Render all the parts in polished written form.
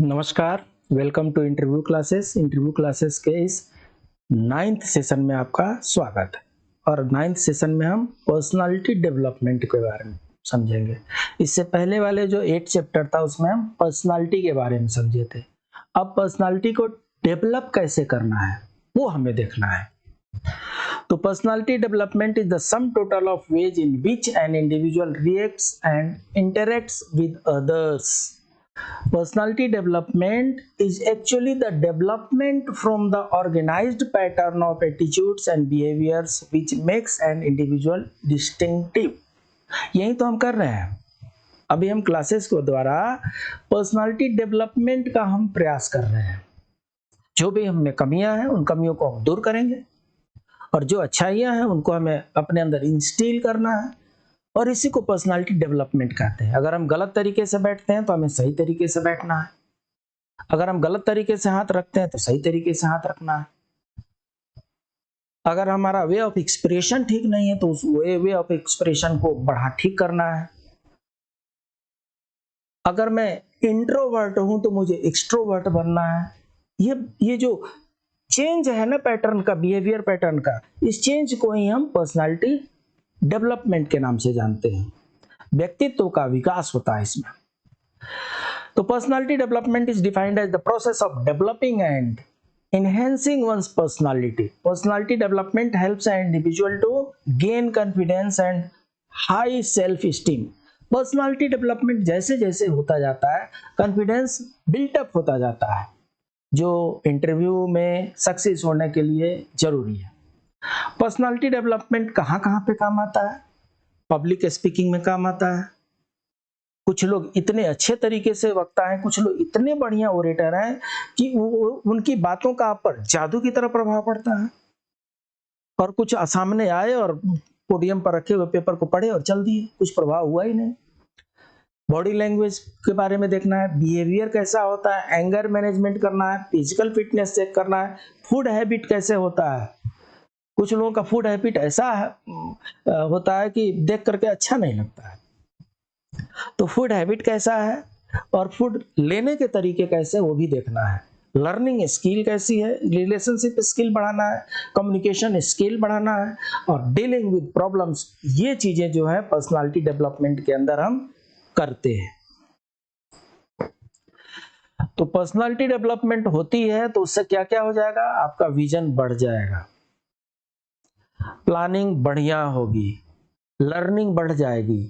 नमस्कार, welcome to interview classes के इस 9th सेशन में आपका स्वागत है। और 9th सेशन में हम पर्सनालिटी डेवलपमेंट के बारे में समझेंगे। इससे पहले वाले जो 8 चैप्टर था उसमें हम पर्सनालिटी के बारे में समझे थे। अब पर्सनालिटी को डेवलप कैसे करना है वो हमें देखना है। तो personality development is the sum total of ways in which an individual reacts and interacts with others. Personality development is actually the development from the organized pattern of attitudes and behaviors which makes an individual distinctive। यही तो हम कर रहे हैं। अभी हम classes को द्वारा पर्सनालिटी डेवलपमेंट का हम प्रयास कर रहे हैं। जो भी हमें कमियां हैं उन कमियों को हम दूर करेंगे और जो अच्छाइयां हैं उनको हमें अपने अंदर इंस्टिल करना है, और इसी को पर्सनालिटी डेवलपमेंट कहते हैं। अगर हम गलत तरीके से बैठते हैं तो हमें सही तरीके से बैठना है। अगर हम गलत तरीके से हाथ रखते हैं तो सही तरीके से हाथ रखना है। अगर हमारा वे ऑफ एक्सप्रेशन ठीक नहीं है तो उस वे ऑफ एक्सप्रेशन को ठीक करना है। अगर मैं इंट्रोवर्ट हूं तो मुझे एक्सट्रोवर्ट बनना है। ये जो चेंज है ना पैटर्न का, बिहेवियर पैटर्न का, इस चेंज को ही हम पर्सनालिटी डेवलपमेंट के नाम से जानते हैं। व्यक्तित्व का विकास होता है इसमें। तो personality development is defined as the process of developing and enhancing one's personality. Personality development helps an individual to gain confidence and high self-esteem. Personality development जैसे जैसे होता जाता है, कॉन्फिडेंस बिल्टअप होता जाता है, जो इंटरव्यू में सक्सेस होने के लिए जरूरी है। पर्सनालिटी डेवलपमेंट कहाँ कहाँ पे काम आता है? पब्लिक स्पीकिंग में काम आता है। कुछ लोग इतने अच्छे तरीके से वक्ता हैं, कुछ लोग इतने बढ़िया ओरेटर हैं कि उनकी बातों का आप पर जादू की तरह प्रभाव पड़ता है। और कुछ सामने आए और पोडियम पर रखे हुए पेपर को पढ़े और चल दिए, कुछ प्रभाव हुआ ही नहीं। बॉडी लैंग्वेज के बारे में देखना है, बिहेवियर कैसा होता है, एंगर मैनेजमेंट करना है, फिजिकल फिटनेस चेक करना है, फूड हैबिट कैसे होता है। कुछ लोगों का फूड हैबिट ऐसा होता है कि देख करके अच्छा नहीं लगता है। तो फूड हैबिट कैसा है और फूड लेने के तरीके कैसे, वो भी देखना है। लर्निंग स्किल कैसी है, रिलेशनशिप स्किल बढ़ाना है, कम्युनिकेशन स्किल बढ़ाना है, और डीलिंग विद प्रॉब्लम्स, ये चीजें जो है पर्सनालिटी डेवलपमेंट के अंदर हम करते हैं। तो पर्सनालिटी डेवलपमेंट होती है तो उससे क्या क्या हो जाएगा? आपका विजन बढ़ जाएगा, प्लानिंग बढ़िया होगी, लर्निंग बढ़ जाएगी,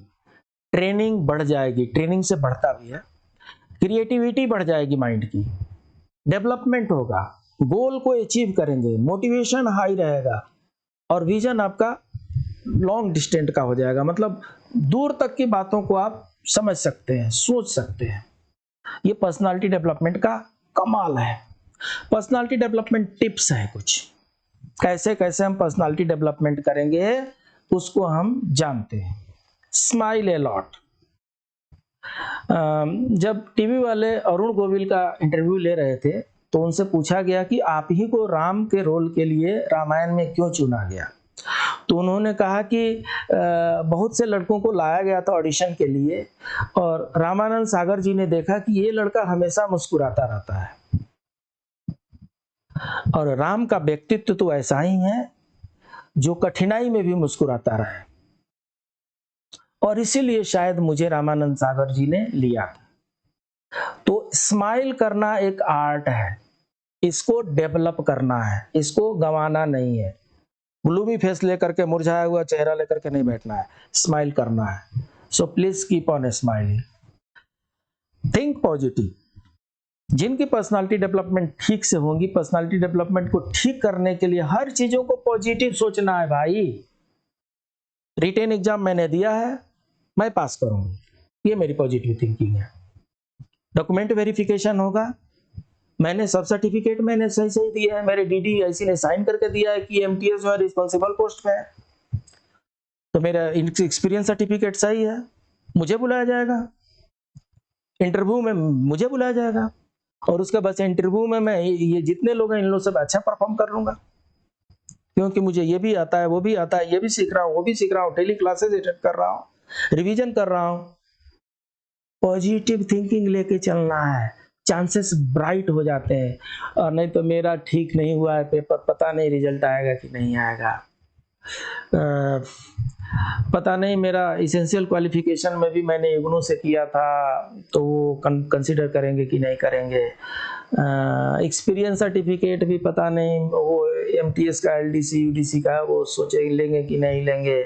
ट्रेनिंग बढ़ जाएगी, ट्रेनिंग से बढ़ता भी है, क्रिएटिविटी बढ़ जाएगी, माइंड की डेवलपमेंट होगा, गोल को अचीव करेंगे, मोटिवेशन हाई रहेगा, और विजन आपका लॉन्ग डिस्टेंट का हो जाएगा, मतलब दूर तक की बातों को आप समझ सकते हैं, सोच सकते हैं। ये पर्सनालिटी डेवलपमेंट का कमाल है। पर्सनालिटी डेवलपमेंट टिप्स है कुछ, कैसे कैसे हम पर्सनालिटी डेवलपमेंट करेंगे उसको हम जानते हैं। Smile a lot. जब टीवी वाले अरुण गोविल का इंटरव्यू ले रहे थे तो उनसे पूछा गया कि आप ही को राम के रोल के लिए रामायण में क्यों चुना गया। तो उन्होंने कहा कि बहुत से लड़कों को लाया गया था ऑडिशन के लिए, और रामानंद सागर जी ने देखा कि ये लड़का हमेशा मुस्कुराता रहता है, और राम का व्यक्तित्व तो ऐसा ही है जो कठिनाई में भी मुस्कुराता रहे, और इसीलिए शायद मुझे रामानंद सागर जी ने लिया था। तो स्माइल करना एक आर्ट है, इसको डेवलप करना है, इसको गंवाना नहीं है। ग्लूमी फेस लेकर के, मुरझाया हुआ चेहरा लेकर के नहीं बैठना है, स्माइल करना है। So please keep on smiling. Think positive. जिनकी पर्सनालिटी डेवलपमेंट ठीक से होंगी, पर्सनालिटी डेवलपमेंट को ठीक करने के लिए हर चीजों को पॉजिटिव सोचना है भाई। रिटेन एग्जाम मैंने दिया है, मैं पास करूंगा, ये मेरी पॉजिटिव थिंकिंग है। डॉक्यूमेंट वेरिफिकेशन होगा, मैंने सब सर्टिफिकेट मैंने सही सही दिया है, मेरे डीडी ऐसी ने साइन करके दिया है कि एमटीएस जो है रिस्पॉन्सिबल पोस्ट पे है, तो मेरा एक्सपीरियंस सर्टिफिकेट सही है, मुझे बुलाया जाएगा इंटरव्यू में, मुझे बुलाया जाएगा, और उसके बाद इंटरव्यू में मैं ये जितने लोग हैं इन लोगों से अच्छा परफॉर्म कर लूंगा, क्योंकि मुझे ये भी आता है, वो भी आता है, ये भी सीख रहा हूँ, वो भी सीख रहा हूँ, डेली क्लासेस अटेंड कर रहा हूँ, रिवीजन कर रहा हूँ। पॉजिटिव थिंकिंग लेके चलना है, चांसेस ब्राइट हो जाते हैं। और नहीं तो मेरा ठीक नहीं हुआ है पेपर, पता नहीं रिजल्ट आएगा कि नहीं आएगा। पता नहीं, मेरा इसेंशियल क्वालिफिकेशन में भी मैंने इग्नू से किया था, तो वो कंसिडर करेंगे कि नहीं करेंगे। एक्सपीरियंस सर्टिफिकेट भी पता नहीं, वो एमटीएस का, एलडीसी यूडीसी का, वो सोचे लेंगे कि नहीं लेंगे।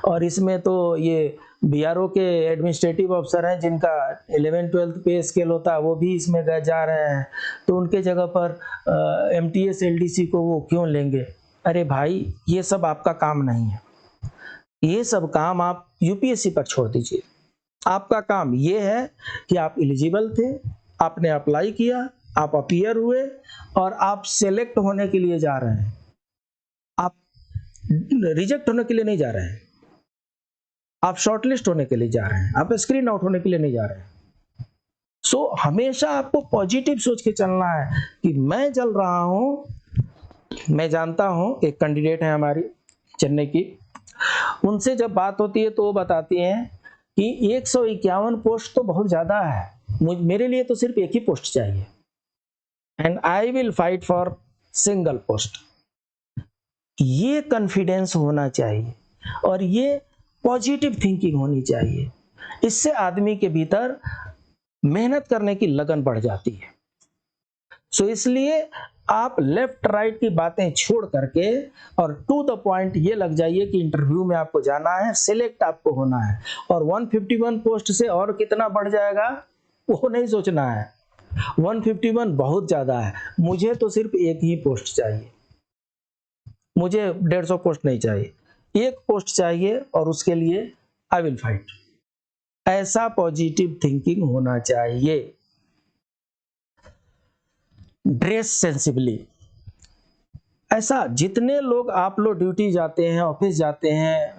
और इसमें तो ये बीआरओ के एडमिनिस्ट्रेटिव अफसर हैं जिनका 11-12 पे स्केल होता है, वो भी इसमें गए जा रहे हैं, तो उनके जगह पर एमटीएस एलडीसी को वो क्यों लेंगे? अरे भाई, ये सब आपका काम नहीं है, ये सब काम आप यूपीएससी पर छोड़ दीजिए। आपका काम ये है कि आप एलिजिबल थे, आपने अप्लाई किया, आप अपीयर हुए और आप सेलेक्ट होने के लिए जा रहे हैं, आप रिजेक्ट होने के लिए नहीं जा रहे हैं, आप शॉर्टलिस्ट होने के लिए जा रहे हैं, आप स्क्रीन आउट होने के लिए नहीं जा रहे हैं। सो हमेशा आपको पॉजिटिव सोच के चलना है कि मैं चल रहा हूं। मैं जानता हूं, एक कैंडिडेट है हमारी चेन्नई की, उनसे जब बात होती है तो वो बताती हैं कि 151 पोस्ट तो बहुत ज्यादा है, मेरे लिए तो सिर्फ एक ही पोस्ट चाहिए, and I will fight for single post. ये कॉन्फिडेंस होना चाहिए और ये पॉजिटिव थिंकिंग होनी चाहिए। इससे आदमी के भीतर मेहनत करने की लगन बढ़ जाती है। सो इसलिए आप लेफ्ट राइट की बातें छोड़ करके और टू द पॉइंट ये लग जाइए कि इंटरव्यू में आपको जाना है, सिलेक्ट आपको होना है, और 151 पोस्ट से और कितना बढ़ जाएगा वो नहीं सोचना है। 151 बहुत ज्यादा है, मुझे तो सिर्फ एक ही पोस्ट चाहिए, मुझे 150 पोस्ट नहीं चाहिए, एक पोस्ट चाहिए और उसके लिए आई विल फाइट। ऐसा पॉजिटिव थिंकिंग होना चाहिए। ड्रेस सेंसिबली, ऐसा जितने लोग आप लोग ड्यूटी जाते हैं, ऑफिस जाते हैं,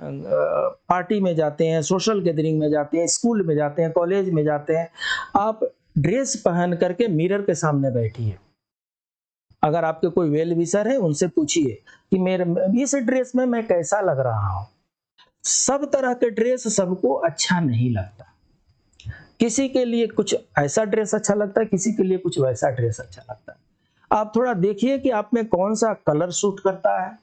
पार्टी में जाते हैं, सोशल गैदरिंग में जाते हैं, स्कूल में जाते हैं, कॉलेज में जाते हैं, आप ड्रेस पहन करके मिरर के सामने बैठिए। अगर आपके कोई वेल विशर है उनसे पूछिए कि मेरे इस ड्रेस में मैं कैसा लग रहा हूं। सब तरह के ड्रेस सबको अच्छा नहीं लगता, किसी के लिए कुछ ऐसा ड्रेस अच्छा लगता है, किसी के लिए कुछ वैसा ड्रेस अच्छा लगता है। आप थोड़ा देखिए कि आप में कौन सा कलर सूट करता है,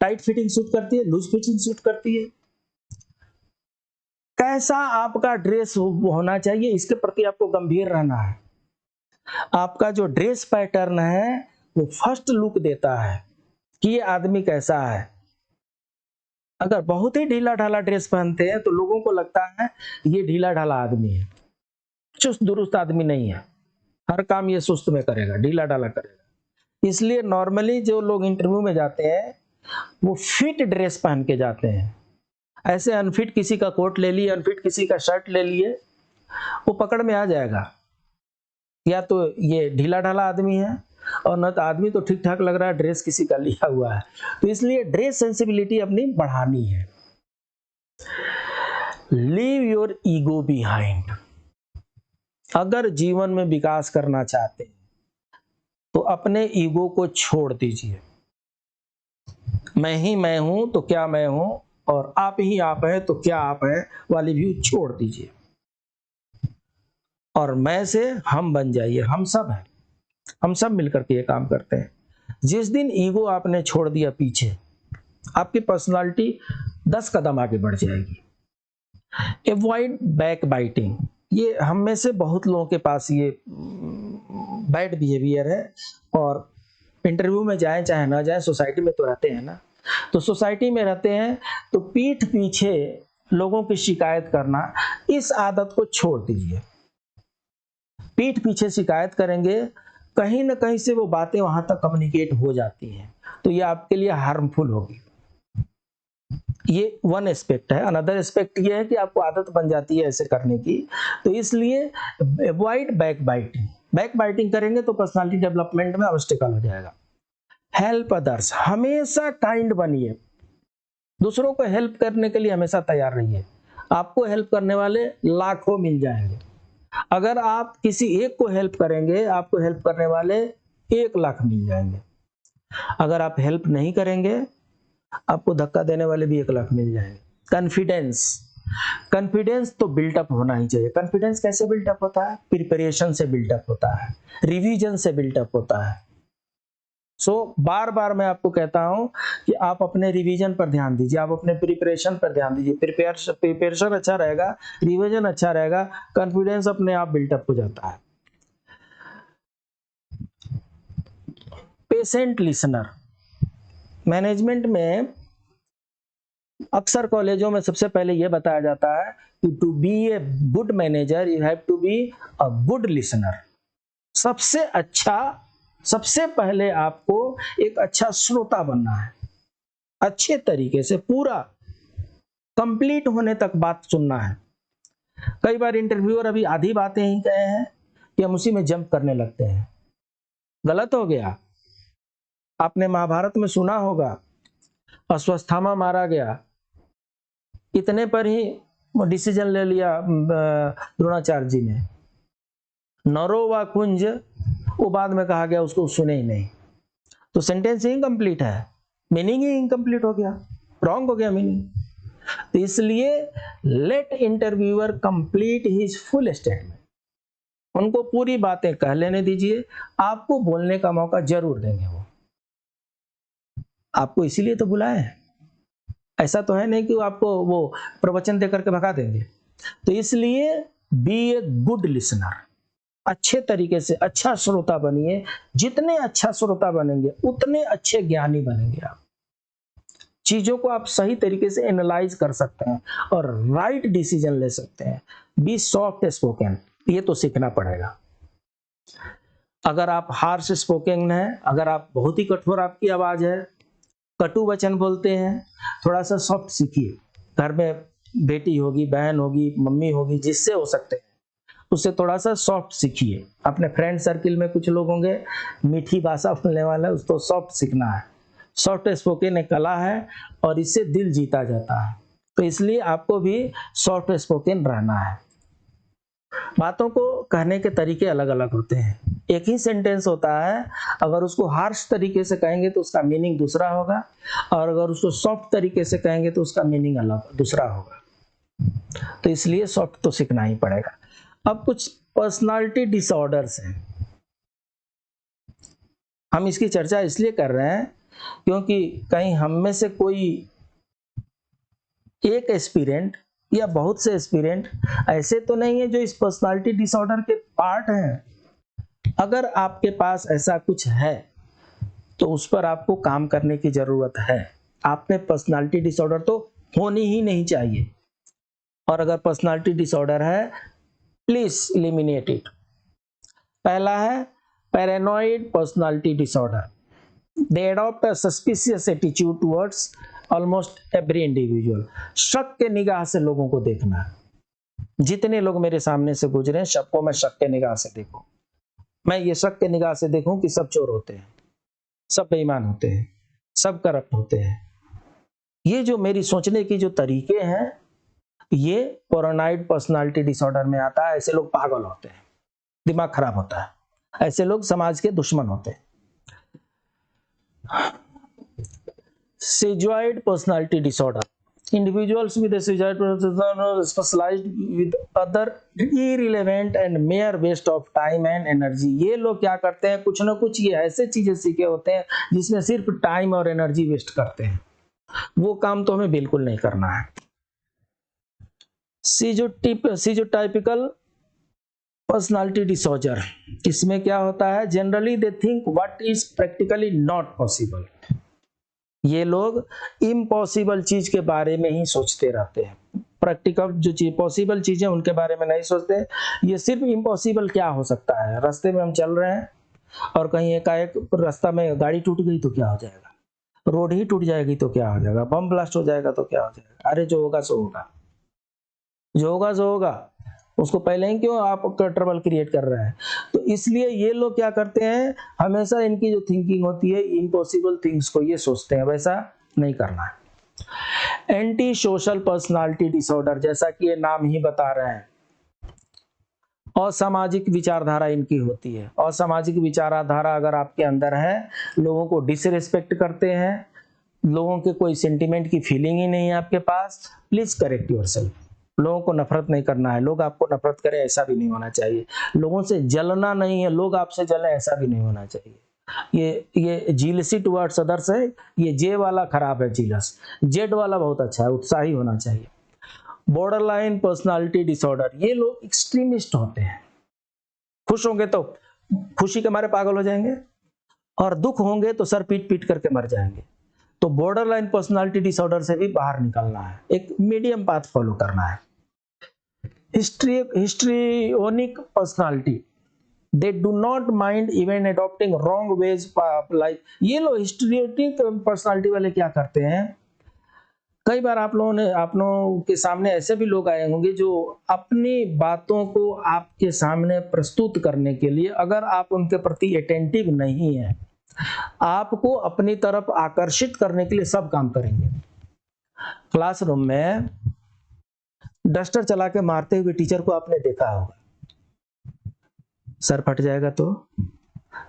टाइट फिटिंग सूट करती है, लूज फिटिंग सूट करती है, कैसा आपका ड्रेस होना चाहिए, इसके प्रति आपको गंभीर रहना है। आपका जो ड्रेस पैटर्न है वो फर्स्ट लुक देता है कि ये आदमी कैसा है। अगर बहुत ही ढीला ढाला ड्रेस पहनते हैं तो लोगों को लगता है ये ढीला ढाला आदमी है, चुस्त दुरुस्त आदमी नहीं है, हर काम ये सुस्त में करेगा, ढीला ढाला करेगा। इसलिए नॉर्मली जो लोग इंटरव्यू में जाते हैं वो फिट ड्रेस पहन के जाते हैं। ऐसे अनफिट किसी का कोट ले लिए, अनफिट किसी का शर्ट ले लिए, वो पकड़ में आ जाएगा, या तो ये ढीला ढाला आदमी है और न तो आदमी तो ठीक ठाक लग रहा है, ड्रेस किसी का लिया हुआ है। तो इसलिए ड्रेस सेंसिबिलिटी अपनी बढ़ानी है। Leave your ego behind. अगर जीवन में विकास करना चाहते हैं तो अपने ईगो को छोड़ दीजिए। मैं ही मैं हूं तो क्या मैं हूं, और आप ही आप हैं तो क्या आप हैं वाली व्यू छोड़ दीजिए, और मैं से हम बन जाइए। हम सब हैं, हम सब मिलकर के ये काम करते हैं। जिस दिन ईगो आपने छोड़ दिया पीछे, आपकी पर्सनालिटी 10 कदम आगे बढ़ जाएगी। Avoid back biting. ये हम में से बहुत लोगों के पास ये बैड बिहेवियर है, और इंटरव्यू में जाए चाहे ना जाए, सोसाइटी में तो रहते हैं ना, तो सोसाइटी में रहते हैं तो पीठ पीछे लोगों की शिकायत करना, इस आदत को छोड़ दीजिए। पीठ पीछे शिकायत करेंगे, कहीं ना कहीं से वो बातें वहां तक कम्युनिकेट हो जाती हैं, तो ये आपके लिए हार्मफुल होगी। ये वन एस्पेक्ट है। अनदर एस्पेक्ट ये है कि आपको आदत बन जाती है ऐसे करने की, तो इसलिए avoid back biting. Back biting करेंगे तो पर्सनालिटी डेवलपमेंट में ऑब्स्टिकल हो जाएगा। हेल्प अदर्स, हमेशा काइंड बनिए, दूसरों को हेल्प करने के लिए हमेशा तैयार रहिए। आपको हेल्प करने वाले लाखों मिल जाएंगे। अगर आप किसी एक को हेल्प करेंगे, आपको हेल्प करने वाले 1 लाख मिल जाएंगे। अगर आप हेल्प नहीं करेंगे, आपको धक्का देने वाले भी 1 लाख मिल जाएंगे। कॉन्फिडेंस, कॉन्फिडेंस तो बिल्टअप होना ही चाहिए। कॉन्फिडेंस कैसे बिल्टअप होता है? प्रिपरेशन से बिल्टअप होता है, रिवीजन से बिल्टअप होता है। बार बार मैं आपको कहता हूं कि आप अपने रिवीजन पर ध्यान दीजिए, आप अपने प्रिपरेशन पर ध्यान दीजिए। प्रिपरेशन अच्छा रहेगा, रिवीजन अच्छा रहेगा, कॉन्फिडेंस अपने आप बिल्टअप हो जाता है। पेशेंट लिसनर, मैनेजमेंट में अक्सर कॉलेजों में सबसे पहले यह बताया जाता है कि to be a good manager you have to be a good listener. सबसे पहले आपको एक अच्छा श्रोता बनना है, अच्छे तरीके से पूरा कंप्लीट होने तक बात सुनना है। कई बार इंटरव्यूअर अभी आधी बातें ही कहे हैं कि हम उसी में जंप करने लगते हैं, गलत हो गया। आपने महाभारत में सुना होगा, अश्वत्थामा मारा गया, इतने पर ही डिसीजन ले लिया द्रोणाचार्य जी ने। नरो व कुंज, वो बाद में कहा गया, उसको सुने ही नहीं, तो सेंटेंस ही इनकम्प्लीट है, मीनिंग ही इनकम्प्लीट हो गया, रॉन्ग हो गया मीनिंग। तो इसलिए let interviewer complete his full statement, उनको पूरी बातें कह लेने दीजिए, आपको बोलने का मौका जरूर देंगे। वो आपको इसीलिए तो बुलाए हैं, ऐसा तो है नहीं कि आपको वो प्रवचन देकर के भगा देंगे। तो इसलिए बी ए गुड लिसनर, अच्छे तरीके से अच्छा श्रोता बनिए। जितने अच्छा श्रोता बनेंगे उतने अच्छे ज्ञानी बनेंगे आप। चीजों को आप सही तरीके से एनालाइज कर सकते हैं और राइट डिसीजन ले सकते हैं। बी सॉफ्ट स्पोकन, ये तो सीखना पड़ेगा। अगर आप हार्श स्पोकन हैं, अगर आप बहुत ही कठोर आपकी आवाज है, कटु वचन बोलते हैं, थोड़ा सा सॉफ्ट सीखिए। घर में बेटी होगी, बहन होगी, मम्मी होगी, जिससे हो सकते हैं उससे थोड़ा सा सॉफ्ट सीखिए। अपने फ्रेंड सर्किल में कुछ लोग होंगे मीठी भाषा बोलने वाला, उसको सॉफ्ट सीखना है। सॉफ्ट स्पोकन एक कला है और इससे दिल जीता जाता है, तो इसलिए आपको भी सॉफ्ट स्पोकन रहना है। बातों को कहने के तरीके अलग अलग होते हैं। एक ही सेंटेंस होता है, अगर उसको हार्श तरीके से कहेंगे तो उसका मीनिंग दूसरा होगा, और अगर उसको सॉफ्ट तरीके से कहेंगे तो उसका मीनिंग अलग दूसरा होगा। तो इसलिए सॉफ्ट तो सीखना ही पड़ेगा। अब कुछ पर्सनालिटी डिसऑर्डर्स हैं, हम इसकी चर्चा इसलिए कर रहे हैं क्योंकि कहीं हम में से कोई एक एस्पिरेंट या बहुत से एस्पिरेंट ऐसे तो नहीं है जो इस पर्सनालिटी डिसऑर्डर के पार्ट हैं। अगर आपके पास ऐसा कुछ है तो उस पर आपको काम करने की जरूरत है। आप में पर्सनालिटी डिसऑर्डर तो होनी ही नहीं चाहिए, और अगर पर्सनालिटी डिसऑर्डर है प्लीज एलिमिनेट इट। पहला है paranoid personality disorder. They adopt a suspicious attitude towards almost every individual. शक के निगाह से लोगों को देखना। जितने लोग मेरे सामने से गुजरे हैं, सबको मैं शक के निगाह से देखूं। मैं ये शक के निगाह से देखूं कि सब चोर होते हैं, सब बेईमान होते हैं, सब करप्ट होते हैं। ये जो मेरी सोचने की जो तरीके हैं, ये पैरानॉइड पर्सनालिटी डिसऑर्डर में आता है। ऐसे लोग पागल होते हैं, दिमाग खराब होता है, ऐसे लोग समाज के दुश्मन होते हैं। Schizoid personality disorder. Individuals with a schizoid personality are specialized with other irrelevant and mere waste of time and energy. ये लोग क्या करते हैं, कुछ ना कुछ ये ऐसे चीजें सीखे होते हैं जिसमें सिर्फ टाइम और एनर्जी वेस्ट करते हैं। वो काम तो हमें बिल्कुल नहीं करना है। Schizotypical पर्सनालिटी डिसऑर्डर, इसमें क्या होता है, generally they think what is practically not possible. ये लोग इम्पॉसिबल चीज के बारे में ही सोचते रहते हैं। प्रैक्टिकल जो चीज पॉसिबल चीजें उनके बारे में नहीं सोचते। ये सिर्फ इम्पॉसिबल क्या हो सकता है, रास्ते में हम चल रहे हैं और कहीं एकाएक रास्ता में गाड़ी टूट गई तो क्या हो जाएगा, रोड ही टूट जाएगी तो क्या हो जाएगा, बम ब्लास्ट हो जाएगा तो क्या हो जाएगा। अरे जो होगा सो होगा, जो होगा सो होगा, उसको पहले ही क्यों आप ट्रबल क्रिएट कर रहे हैं। तो इसलिए ये लोग क्या करते हैं, हमेशा इनकी जो थिंकिंग होती है इम्पॉसिबल थिंग्स को ये सोचते हैं, वैसा नहीं करना है। एंटी सोशल पर्सनालिटी डिसऑर्डर, जैसा कि ये नाम ही बता रहे हैं, असामाजिक विचारधारा इनकी होती है। असामाजिक विचारधारा अगर आपके अंदर है, लोगों को डिसरिस्पेक्ट करते हैं, लोगों के कोई सेंटिमेंट की फीलिंग ही नहीं है आपके पास, प्लीज करेक्ट योरसेल्फ। लोगों को नफरत नहीं करना है, लोग आपको नफरत करें ऐसा भी नहीं होना चाहिए। लोगों से जलना नहीं है, लोग आपसे जलें ऐसा भी नहीं होना चाहिए। ये जीलसी टुवर्ड्स अदर्स है, ये जे वाला खराब है जीलस, जेड वाला बहुत अच्छा है, उत्साही होना चाहिए। बॉर्डर लाइन पर्सनालिटी डिसऑर्डर, ये लोग एक्सट्रीमिस्ट होते हैं। खुश होंगे तो खुशी के मारे पागल हो जाएंगे, और दुख होंगे तो सर पीट पीट करके मर जाएंगे। तो बॉर्डर लाइन पर्सनालिटी डिसऑर्डर से भी बाहर निकलना है, एक मीडियम पाथ फॉलो करना है। Histrionic personality, they do not mind even adopting wrong ways of life. ये लोग हिस्ट्रियोनिक पर्सनालिटी वाले क्या करते हैं, कई बार आप लोगों के सामने ऐसे भी लोग आए होंगे जो अपनी बातों को आपके सामने प्रस्तुत करने के लिए, अगर आप उनके प्रति अटेंटिव नहीं है, आपको अपनी तरफ आकर्षित करने के लिए सब काम करेंगे। क्लासरूम में डस्टर चला के मारते हुए टीचर को आपने देखा होगा, सर फट जाएगा। तो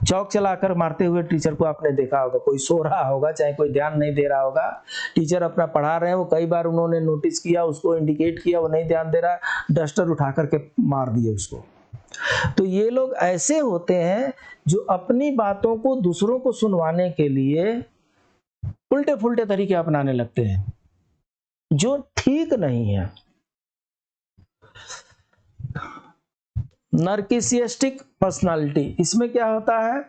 चौक चलाकर मारते हुए टीचर को आपने देखा होगा, कोई सो रहा होगा, चाहे कोई ध्यान नहीं दे रहा होगा, टीचर अपना पढ़ा रहे हैं, वो कई बार उन्होंने नोटिस किया, उसको इंडिकेट किया, वो नहीं ध्यान दे रहा, डस्टर उठा करके मार दिए उसको। तो ये लोग ऐसे होते हैं जो अपनी बातों को दूसरों को सुनवाने के लिए उल्टे फुल्टे तरीके अपनाने लगते हैं, जो ठीक नहीं है। नार्किसिस्टिक पर्सनालिटी, इसमें क्या होता है,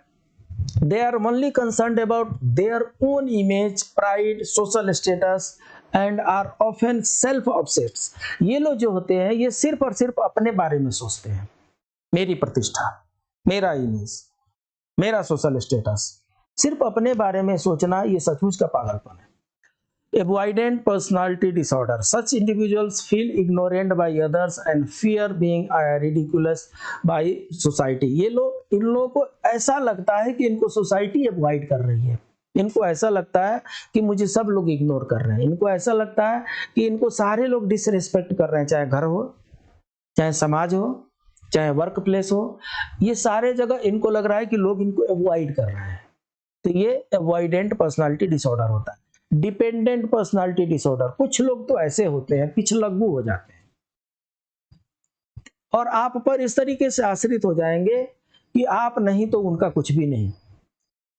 they are only concerned about their own image, pride, social status and are often self obsessed. ये लोग जो होते हैं ये सिर्फ और सिर्फ अपने बारे में सोचते हैं, मेरी प्रतिष्ठा, मेरा इमेज, मेरा सोशल स्टेटस, सिर्फ अपने बारे में सोचना, ये सचमुच का पागलपन है। Avoidant personality disorder, such individuals feel ignorant by others and fear being ridiculous by society। ये लोग, इन लोगों को ऐसा लगता है कि इनको सोसाइटी अवॉइड कर रही है, इनको ऐसा लगता है कि मुझे सब लोग इग्नोर कर रहे हैं, इनको ऐसा लगता है कि इनको सारे लोग डिसरिस्पेक्ट कर रहे हैं, चाहे घर हो, चाहे समाज हो, चाहे वर्क प्लेस हो, ये सारे जगह इनको लग रहा है कि लोग इनको अवॉइड कर रहे हैं। तो ये अवॉइडेंट पर्सनालिटी डिसऑर्डर होता है। डिपेंडेंट पर्सनालिटी डिसऑर्डर, कुछ लोग तो ऐसे होते हैं, पिछलग्गू हो जाते हैं और आप पर इस तरीके से आश्रित हो जाएंगे कि आप नहीं तो उनका कुछ भी नहीं।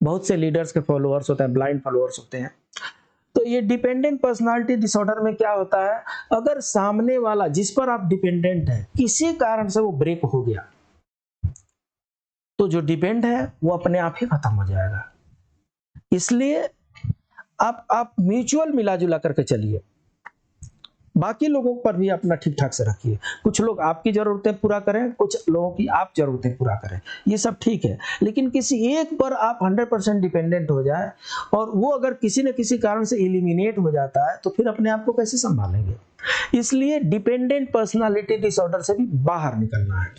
बहुत से लीडर्स के फॉलोअर्स होते हैं, ब्लाइंड फॉलोअर्स होते हैं। तो ये डिपेंडेंट पर्सनालिटी डिसऑर्डर में क्या होता है, अगर सामने वाला जिस पर आप डिपेंडेंट है किसी कारण से वो ब्रेक हो गया, तो जो डिपेंड है वो अपने आप ही खत्म हो जाएगा। इसलिए आप म्यूचुअल मिला जुला करके चलिए, बाकी लोगों पर भी अपना ठीक ठाक से रखिए। कुछ लोग आपकी जरूरतें पूरा करें, कुछ लोगों की आप जरूरतें पूरा करें, ये सब ठीक है। लेकिन किसी एक पर आप 100% डिपेंडेंट हो जाए और वो अगर किसी न किसी कारण से एलिमिनेट हो जाता है, तो फिर अपने आप को कैसे संभालेंगे। इसलिए डिपेंडेंट पर्सनालिटी डिसऑर्डर से भी बाहर निकलना है।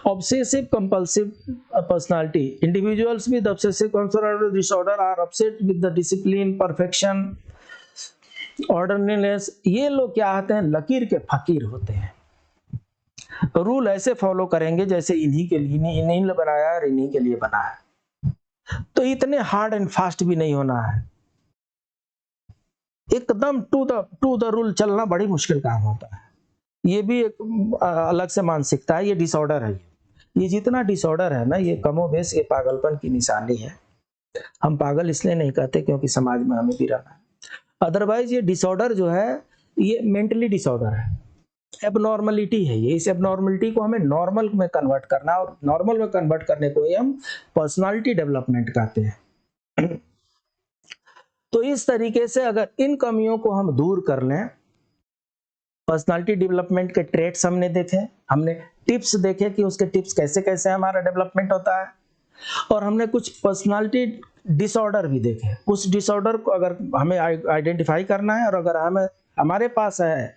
Obsessive compulsive personality, individuals with obsessive compulsive disorder are upset with the discipline, perfection, orderness. ये लोग क्या होते हैं, लकीर के फकीर होते हैं, रूल ऐसे फॉलो करेंगे जैसे इन्हीं के लिए, इन्हीं ने बनाया और इन्हीं के लिए बना है। तो इतने हार्ड एंड फास्ट भी नहीं होना है, एकदम टू द रूल चलना बड़ी मुश्किल काम होता है। ये भी एक अलग से मानसिकता है, ये डिसऑर्डर है। ये जितना डिसऑर्डर है ना, ये कमोबेश ये पागलपन की निशानी है। हम पागल इसलिए नहीं कहते क्योंकि समाज में हमें भी रहना है, अदरवाइज ये डिसऑर्डर जो है ये मेंटली डिसऑर्डर है, एबनॉर्मलिटी है ये। इस एबनॉर्मलिटी को हमें नॉर्मल में कन्वर्ट करना, और नॉर्मल में कन्वर्ट करने को ही हम पर्सनालिटी डेवलपमेंट कहते हैं। तो इस तरीके से अगर इन कमियों को हम दूर कर लें, पर्सनालिटी डेवलपमेंट के ट्रेट्स हमने देखे, हमने टिप्स देखे कि उसके टिप्स कैसे कैसे हमारा डेवलपमेंट होता है, और हमने कुछ पर्सनालिटी डिसऑर्डर भी देखे। उस डिसऑर्डर को अगर हमें आइडेंटिफाई करना है और अगर हमारे पास है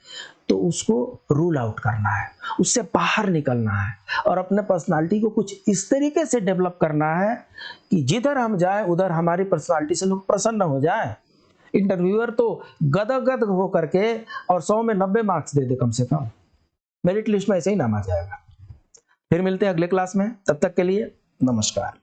तो उसको रूल आउट करना है, उससे बाहर निकलना है और अपने पर्सनालिटी को कुछ इस तरीके से डेवलप करना है कि जिधर हम जाएं उधर हमारी पर्सनालिटी से लोग प्रसन्न हो जाएं। इंटरव्यूअर तो गदगद हो करके और 100 में 90 मार्क्स दे दे कम से कम, मेरिट लिस्ट में ऐसे ही नाम आ जाएगा। फिर मिलते हैं अगले क्लास में, तब तक के लिए नमस्कार।